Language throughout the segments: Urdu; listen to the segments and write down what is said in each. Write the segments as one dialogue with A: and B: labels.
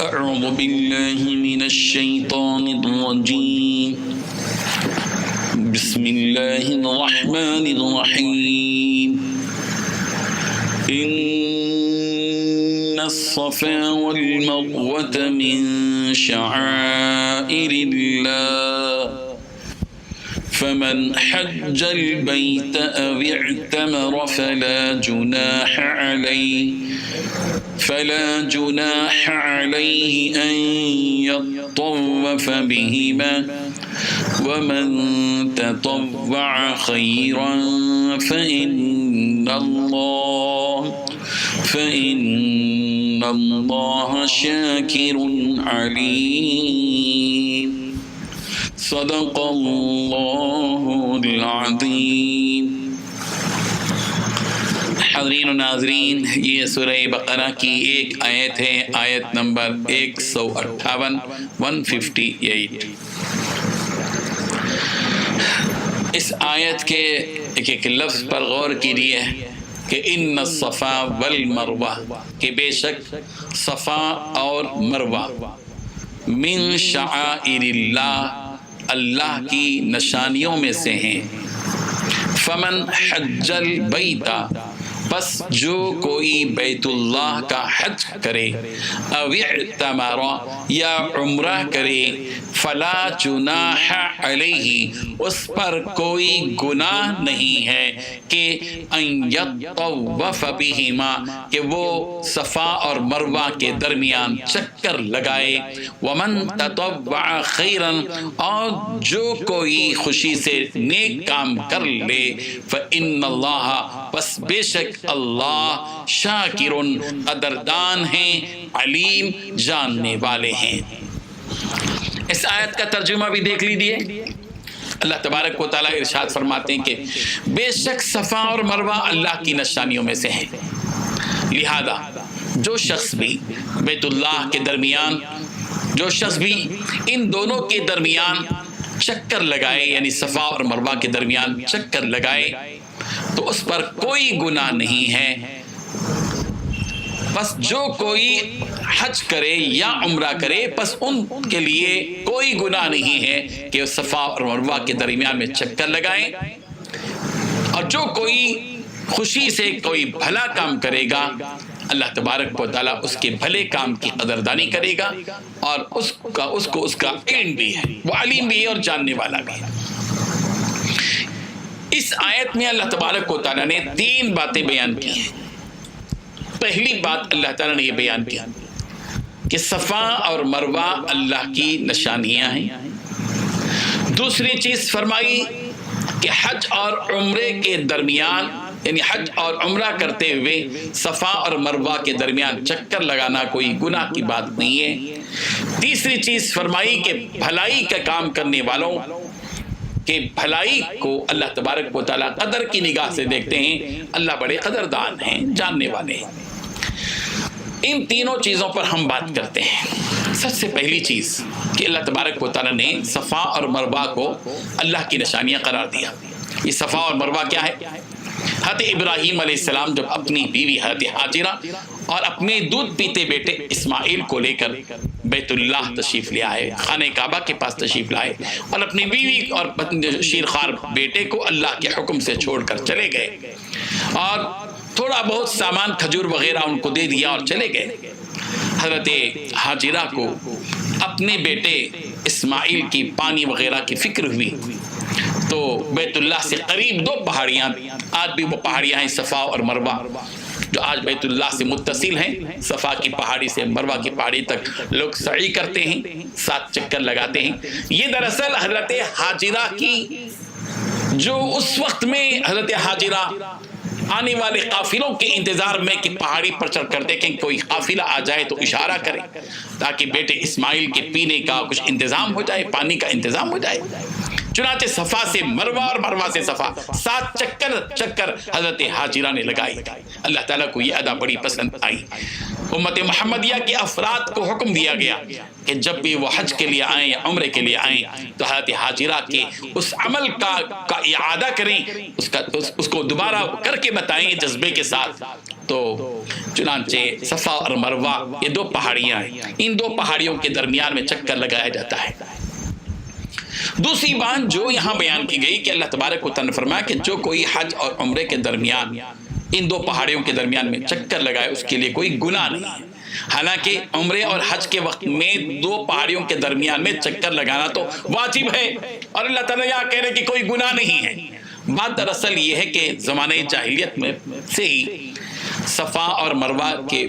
A: أعوذ بالله من الشيطان الرجيم بسم الله الرحمن الرحيم إن الصفا والمروة من شعائر الله فمن حج البيت أو اعتمر فلا جناح عليه أن يطوف بهما ومن تطوع خيرا فإن الله شاكر عليم صدق اللہ العظیم۔ حاضرین و ناظرین، یہ سورہ بقرہ کی ایک آیت ہے، آیت نمبر 158 158۔ اس آیت کے ایک لفظ پر غور کیجیے کہ ان الصفا والمروہ، کہ بے شک صفا اور مروہ من شعائر اللہ، اللہ کی نشانیوں میں سے ہیں۔ فمن حج البیت، پس جو کوئی بیت اللہ کا حج کرے، او اعتمر، یا عمرہ کرے، فلا جناح علیہ، اس پر کوئی گناہ نہیں ہے کہ ان یطوف بہما، کہ وہ صفا اور مروہ کے درمیان چکر لگائے، ومن تطوع خیرا، اور جو کوئی خوشی سے نیک کام کر لے، فإن اللہ، پس بے شک اللہ، شاکر، قدردان ہیں، علیم، جاننے والے ہیں۔ اس آیت کا ترجمہ بھی دیکھ لیجیے۔ اللہ تبارک و تعالیٰ ارشاد فرماتے ہیں کہ بے شک صفا اور مروہ اللہ کی نشانیوں میں سے ہیں، لہذا جو شخص بھی بیت اللہ کے درمیان، جو شخص بھی ان دونوں کے درمیان چکر لگائے، یعنی صفا اور مروہ کے درمیان چکر لگائے، تو اس پر کوئی گناہ نہیں ہے۔ بس جو کوئی حج کرے یا عمرہ کرے، پس ان کے لیے کوئی گناہ نہیں ہے کہ وہ صفا اور مروہ کے درمیان میں چکر لگائیں، اور جو کوئی خوشی سے کوئی بھلا کام کرے گا، اللہ تبارک و تعالیٰ اس کے بھلے کام کی قدردانی کرے گا، اور اس کا علم بھی ہے، وہ علیم بھی ہے اور جاننے والا بھی ہے۔ اس آیت میں اللہ تبارک و تعالیٰ نے 3 باتیں بیان کی ہیں۔ پہلی بات اللہ تعالیٰ نے یہ بیان کی کہ صفا اور مروہ اللہ کی نشانیاں ہیں۔ دوسری چیز فرمائی کہ حج اور عمرے کے درمیان، یعنی حج اور عمرہ کرتے ہوئے صفا اور مروہ کے درمیان چکر لگانا کوئی گناہ کی بات نہیں ہے۔ تیسری چیز فرمائی کہ بھلائی کا کام کرنے والوں کہ بھلائی کو اللہ تبارک و تعالیٰ قدر کی نگاہ سے دیکھتے ہیں، اللہ بڑے قدردان ہیں، جاننے والے ہیں۔ ان تینوں چیزوں پر ہم بات کرتے ہیں۔ سب سے پہلی چیز کہ اللہ تبارک و تعالیٰ نے صفا اور مروہ کو اللہ کی نشانیاں قرار دیا۔ یہ صفا اور مروہ کیا ہے؟ حضرت ابراہیم علیہ السلام جب اپنی بیوی حضرت حاجرہ اور اپنے دودھ پیتے بیٹے اسماعیل کو لے کر بیت اللہ تشریف لے آئے، خانہ کعبہ کے پاس تشریف لائے، اور اپنی بیوی اور شیرخوار بیٹے کو اللہ کے حکم سے چھوڑ کر چلے گئے، اور تھوڑا بہت سامان کھجور وغیرہ ان کو دے دیا اور چلے گئے۔ حضرت حاجرہ کو اپنے بیٹے اسماعیل کی پانی وغیرہ کی فکر ہوئی، تو بیت اللہ سے قریب 2 پہاڑیاں، آج بھی وہ پہاڑیاں ہیں صفا اور مروہ، جو آج بیت اللہ سے متصل ہیں۔ صفا کی پہاڑی سے مروہ کی پہاڑی تک لوگ سعی کرتے ہیں، 7 چکر لگاتے ہیں۔ یہ دراصل حضرت حاجرہ کی، جو اس وقت میں حضرت حاجرہ آنے والے قافلوں کے انتظار میں کہ پہاڑی پر چڑھ کر دیکھیں کوئی قافلہ آ جائے تو اشارہ کریں، تاکہ بیٹے اسماعیل کے پینے کا کچھ انتظام ہو جائے، پانی کا انتظام ہو جائے۔ چنانچہ صفا سے مروہ اور مروہ سے صفا 7 چکر حضرت حاجرہ نے لگائی۔ اللہ تعالیٰ کو یہ ادا بڑی پسند آئی۔ امت محمدیہ کے افراد کو حکم دیا گیا کہ جب بھی وہ حج کے لیے آئیں یا عمرے کے لیے آئیں تو حضرت حاجرہ کے اس عمل کا اعادہ کریں، اس کو دوبارہ کر کے بتائیں جذبے کے ساتھ، تو چنانچہ صفا اور مروہ یہ دو پہاڑیاں ہیں، ان دو پہاڑیوں کے درمیان میں چکر لگایا جاتا ہے۔ دوسری بات جو یہاں بیان کی گئی کہ اللہ تبارک و تعالیٰ نے فرمایا کہ جو کوئی حج اور عمرے کے درمیان ان دو پہاڑیوں کے درمیان میں چکر لگائے اس کے لیے کوئی گناہ نہیں ہے۔ حالانکہ عمرے اور حج کے وقت میں دو پہاڑیوں کے درمیان میں چکر لگانا تو واجب ہے، اور اللہ تعالیٰ یہاں کہہ رہے کہ کوئی گناہ نہیں ہے۔ بات دراصل یہ ہے کہ زمانہ جاہلیت میں سے ہی صفا اور مروہ کے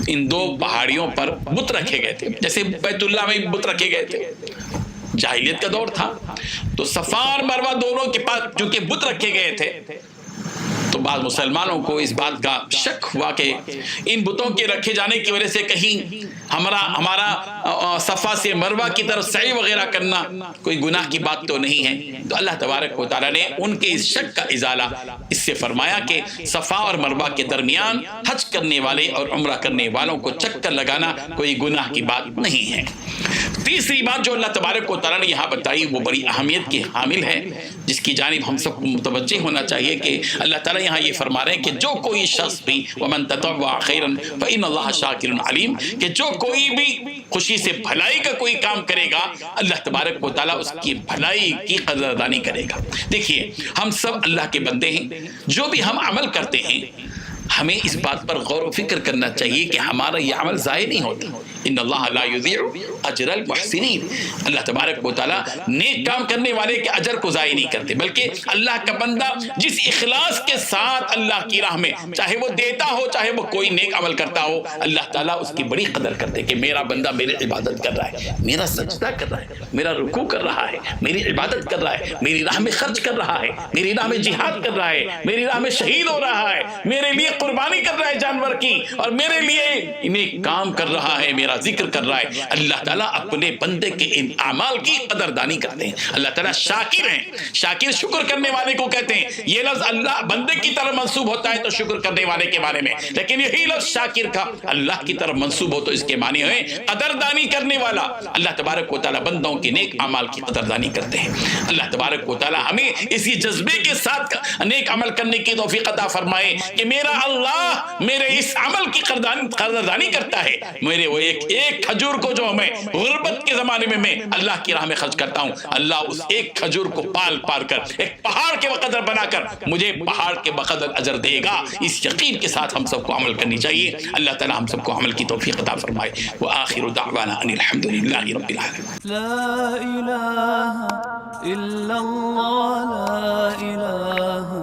A: ان دو پہاڑیوں پر بت رکھے گئے تھے، جیسے بیت اللہ میں بت رکھے گئے تھے، جاہلیت کا دور تھا تو صفا اور مروہ دونوں کے پاس چونکہ بت رکھے گئے تھے تو بعض مسلمانوں کو اس بات کا شک ہوا کہ ان بتوں کے رکھے جانے کی وجہ سے کہیں ہمارا صفا سے مروہ کی طرف سعی وغیرہ کرنا کوئی گناہ کی بات تو نہیں ہے۔ تو اللہ تبارک و تعالیٰ نے ان کے اس شک کا ازالہ اس سے فرمایا کہ صفا اور مروہ کے درمیان حج کرنے والے اور عمرہ کرنے والوں کو چکر لگانا کوئی گناہ کی بات نہیں ہے۔ تیسری بات جو اللہ تبارک و تعالیٰ نے یہاں بتائی وہ بڑی اہمیت کی حامل ہے، جس کی جانب ہم سب کو متوجہ ہونا چاہیے کہ اللہ تعالیٰ یہاں یہ فرما رہے ہیں کہ جو کوئی شخص بھی وَمَن تَطَوَّعَ خَيْرًا فَإِنَّ اللَّهَ شَاكِرٌ عَلِيمٌ، کہ جو کوئی بھی خوشی سے بھلائی کا کوئی کام کرے گا اللہ تبارک و تعالیٰ اس کی بھلائی کی قدردانی کرے گا۔ دیکھیے ہم سب اللہ کے بندے ہیں، جو بھی ہم عمل کرتے ہیں ہمیں اس بات پر غور و فکر کرنا چاہیے کہ ہمارا یہ عمل ضائع نہیں ہوتا۔ ان اللہ لا یضیع اجر المحسنین، اللہ تبارک و تعالیٰ نیک کام کرنے والے کے اجر کو ضائع نہیں کرتے، بلکہ اللہ کا بندہ جس اخلاص کے ساتھ اللہ کی راہ میں چاہے وہ دیتا ہو چاہے وہ کوئی نیک عمل کرتا ہو، اللہ تعالیٰ اس کی بڑی قدر کرتے کہ میرا بندہ میری عبادت کر رہا ہے، میرا سجدہ کر رہا ہے، میرا رکوع کر رہا ہے، میری عبادت کر رہا ہے، میری راہ میں خرچ کر رہا ہے، میری راہ میں جہاد کر رہا ہے، میری راہ میں شہید ہو رہا ہے، میرے لیے قربانی کر رہا ہے جانور کی، اور میرے لیے نیک کام کر رہا ہے، میرا ذکر کر رہا ہے۔ اللہ تعالیٰ اپنے بندے کے ان اعمال کی قدردانی کرتے ہیں۔ اللہ تعالیٰ شاکر ہیں، شاکر شکر کرنے والے کو کہتے ہیں۔ یہ لفظ اللہ بندے کی طرف منسوب ہوتا ہے تو شکر کرنے والے کے بارے میں، لیکن یہی لفظ شاکر کا اللہ کی طرف منسوب ہو تو اس کے معنی ہوئے قدردانی کرنے والا۔ اللہ تبارک و تعالیٰ بندوں کے نیک اعمال کی قدردانی کرتے ہیں۔ اللہ تبارک و تعالیٰ ہمیں اسی جذبے کے ساتھ نیک عمل کرنے کی توفیق عطا فرمائے کہ میرا اللہ میرے اس عمل کی قدردانی کرتا ہے۔ میرے وہ ایک کھجور کو جو میں غربت کے زمانے میں اللہ کی راہ میں خرچ کرتا ہوں، اللہ اس ایک کھجور کو پال کر ایک پہاڑ کے بقدر بنا کر مجھے پہاڑ کے بقدر اجر دے گا۔ اس یقین کے ساتھ ہم سب کو عمل کرنی چاہیے۔ اللہ تعالی ہم سب کو عمل کی توفیق عطا فرمائے۔ وآخر دعوانا ان الحمد للہ رب العالمین۔
B: لا الہ الا اللہ، لا الہ